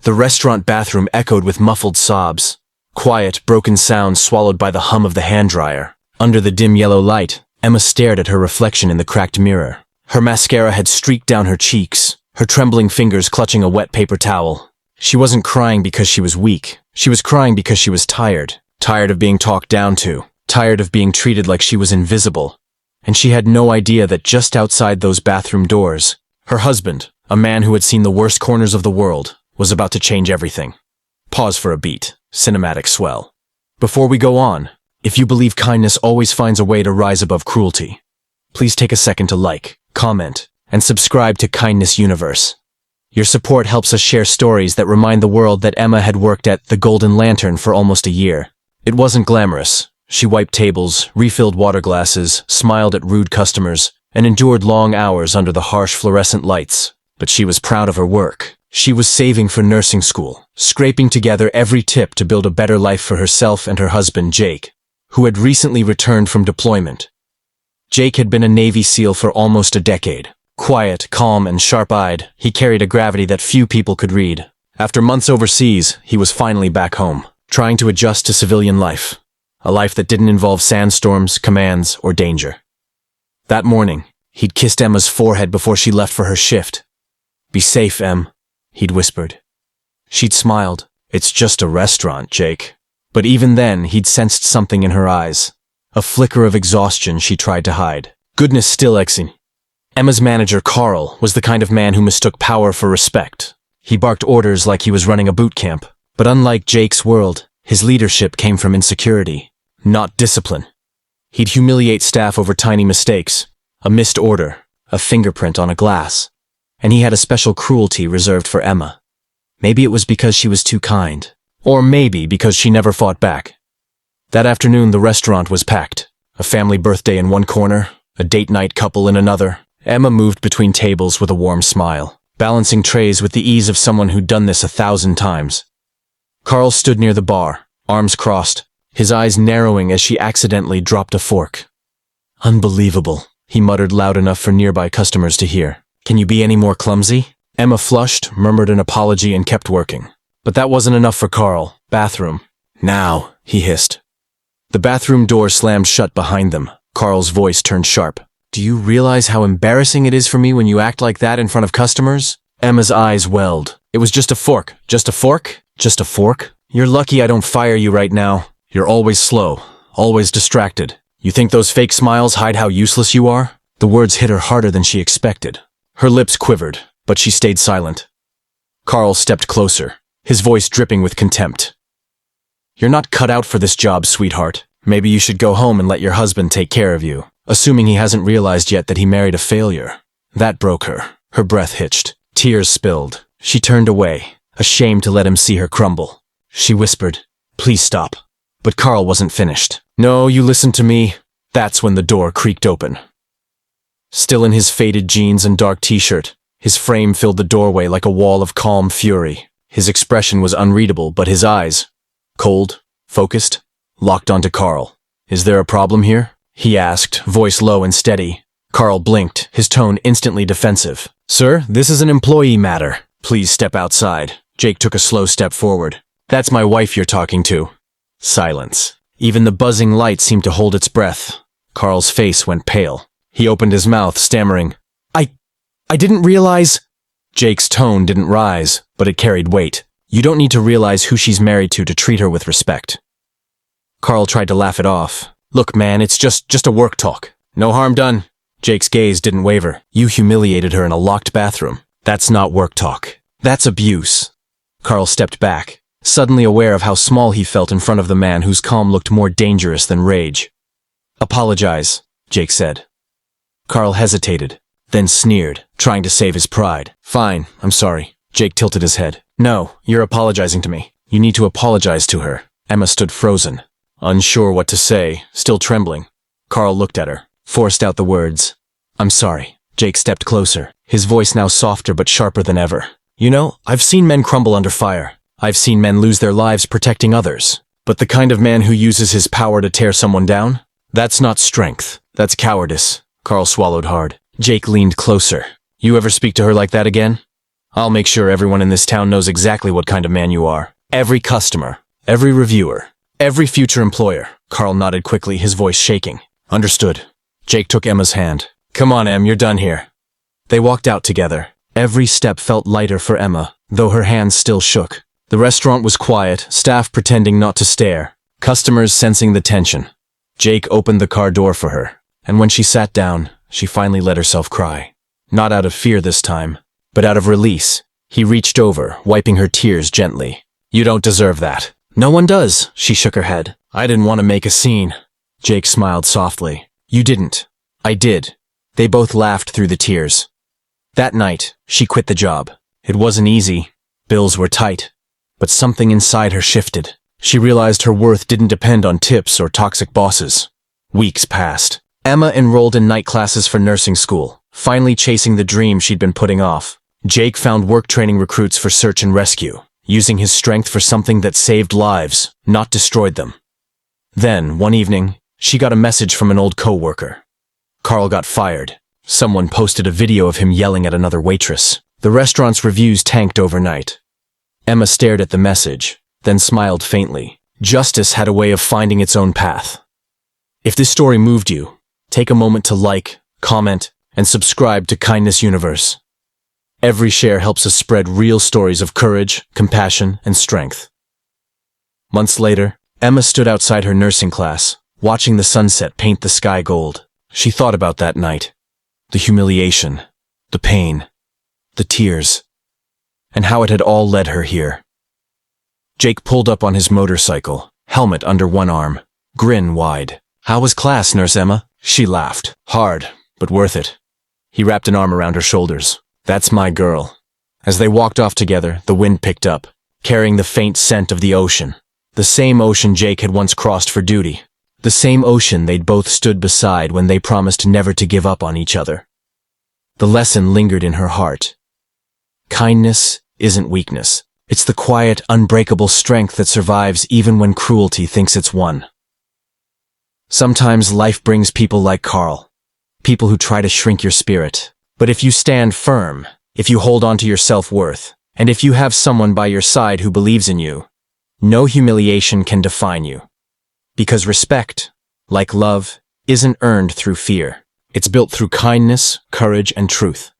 The restaurant bathroom echoed with muffled sobs. Quiet, broken sounds swallowed by the hum of the hand dryer. Under the dim yellow light, Emma stared at her reflection in the cracked mirror. Her mascara had streaked down her cheeks, her trembling fingers clutching a wet paper towel. She wasn't crying because she was weak. She was crying because she was tired. Tired of being talked down to. Tired of being treated like she was invisible. And she had no idea that just outside those bathroom doors, her husband, a man who had seen the worst corners of the world, was about to change everything. Pause for a beat. Cinematic swell. Before we go on, if you believe kindness always finds a way to rise above cruelty, please take a second to like, comment, and subscribe to Kindness Universe. Your support helps us share stories that remind the world that Emma had worked at the Golden Lantern for almost a year. It wasn't glamorous. She wiped tables, refilled water glasses, smiled at rude customers, and endured long hours under the harsh fluorescent lights. But she was proud of her work. She was saving for nursing school, scraping together every tip to build a better life for herself and her husband, Jake, who had recently returned from deployment. Jake had been a Navy SEAL for almost a decade. Quiet, calm, and sharp-eyed, he carried a gravity that few people could read. After months overseas, he was finally back home, trying to adjust to civilian life. A life that didn't involve sandstorms, commands, or danger. That morning, he'd kissed Emma's forehead before she left for her shift. "Be safe, Em," he'd whispered. She'd smiled. "It's just a restaurant, Jake." But even then, he'd sensed something in her eyes. A flicker of exhaustion she tried to hide. Goodness still exing. Emma's manager, Carl, was the kind of man who mistook power for respect. He barked orders like he was running a boot camp. But unlike Jake's world, his leadership came from insecurity, not discipline. He'd humiliate staff over tiny mistakes, a missed order, a fingerprint on a glass. And he had a special cruelty reserved for Emma. Maybe it was because she was too kind. Or maybe because she never fought back. That afternoon, the restaurant was packed. A family birthday in one corner, a date night couple in another. Emma moved between tables with a warm smile, balancing trays with the ease of someone who'd done this 1,000 times. Carl stood near the bar, arms crossed, his eyes narrowing as she accidentally dropped a fork. "Unbelievable," he muttered loud enough for nearby customers to hear. "Can you be any more clumsy?" Emma flushed, murmured an apology, and kept working. But that wasn't enough for Carl. "Bathroom." "Now," he hissed. The bathroom door slammed shut behind them. Carl's voice turned sharp. "Do you realize how embarrassing it is for me when you act like that in front of customers?" Emma's eyes welled. "It was just a fork." "Just a fork? Just a fork? You're lucky I don't fire you right now. You're always slow, always distracted. You think those fake smiles hide how useless you are?" The words hit her harder than she expected. Her lips quivered, but she stayed silent. Carl stepped closer, his voice dripping with contempt. "You're not cut out for this job, sweetheart. Maybe you should go home and let your husband take care of you," assuming he hasn't realized yet that he married a failure. That broke her. Her breath hitched. Tears spilled. She turned away, ashamed to let him see her crumble. She whispered, "Please stop." But Carl wasn't finished. "No, you listen to me." That's when the door creaked open. Still in his faded jeans and dark t-shirt, his frame filled the doorway like a wall of calm fury. His expression was unreadable, but his eyes, cold, focused, locked onto Carl. "Is there a problem here?" he asked, voice low and steady. Carl blinked, his tone instantly defensive. "Sir, this is an employee matter. Please step outside." Jake took a slow step forward. "That's my wife you're talking to." Silence. Even the buzzing light seemed to hold its breath. Carl's face went pale. He opened his mouth, stammering, I didn't realize." Jake's tone didn't rise, but it carried weight. "You don't need to realize who she's married to treat her with respect." Carl tried to laugh it off. "Look, man, it's just a work talk. No harm done." Jake's gaze didn't waver. "You humiliated her in a locked bathroom. That's not work talk. That's abuse." Carl stepped back, suddenly aware of how small he felt in front of the man whose calm looked more dangerous than rage. "Apologize," Jake said. Carl hesitated, then sneered, trying to save his pride. "Fine, I'm sorry." Jake tilted his head. "No, you're apologizing to me. You need to apologize to her." Emma stood frozen, unsure what to say, still trembling. Carl looked at her, forced out the words, "I'm sorry." Jake stepped closer, his voice now softer but sharper than ever. "You know, I've seen men crumble under fire. I've seen men lose their lives protecting others. But the kind of man who uses his power to tear someone down? That's not strength. That's cowardice." Carl swallowed hard. Jake leaned closer. "You ever speak to her like that again?" I'll make sure everyone in this town knows exactly what kind of man you are. Every customer, every reviewer, every future employer. Carl nodded quickly, his voice shaking. Understood. Jake took Emma's hand. Come on, Em, you're done here. They walked out together. Every step felt lighter for Emma, though her hands still shook. The restaurant was quiet, staff pretending not to stare, customers sensing the tension. Jake opened the car door for her, and when she sat down, she finally let herself cry. Not out of fear this time, but out of release. He reached over, wiping her tears gently. You don't deserve that. No one does, she shook her head. I didn't want to make a scene. Jake smiled softly. You didn't. I did. They both laughed through the tears. That night, she quit the job. It wasn't easy. Bills were tight. But something inside her shifted. She realized her worth didn't depend on tips or toxic bosses. Weeks passed. Emma enrolled in night classes for nursing school, finally chasing the dream she'd been putting off. Jake found work training recruits for search and rescue, using his strength for something that saved lives, not destroyed them. Then, one evening, she got a message from an old co-worker. Carl got fired. Someone posted a video of him yelling at another waitress. The restaurant's reviews tanked overnight. Emma stared at the message, then smiled faintly. Justice had a way of finding its own path. If this story moved you, take a moment to like, comment, and subscribe to Kindness Universe. Every share helps us spread real stories of courage, compassion, and strength. Months later, Emma stood outside her nursing class, watching the sunset paint the sky gold. She thought about that night. The humiliation, the pain, the tears, and how it had all led her here. Jake pulled up on his motorcycle, helmet under one arm, grin wide. How was class, Nurse Emma? She laughed. Hard, but worth it. He wrapped an arm around her shoulders. That's my girl. As they walked off together, the wind picked up, carrying the faint scent of the ocean. The same ocean Jake had once crossed for duty. The same ocean they'd both stood beside when they promised never to give up on each other. The lesson lingered in her heart. Kindness isn't weakness. It's the quiet, unbreakable strength that survives even when cruelty thinks it's won. Sometimes life brings people like Carl, people who try to shrink your spirit. But if you stand firm, if you hold on to your self-worth, and if you have someone by your side who believes in you, no humiliation can define you. Because respect, like love, isn't earned through fear. It's built through kindness, courage, and truth.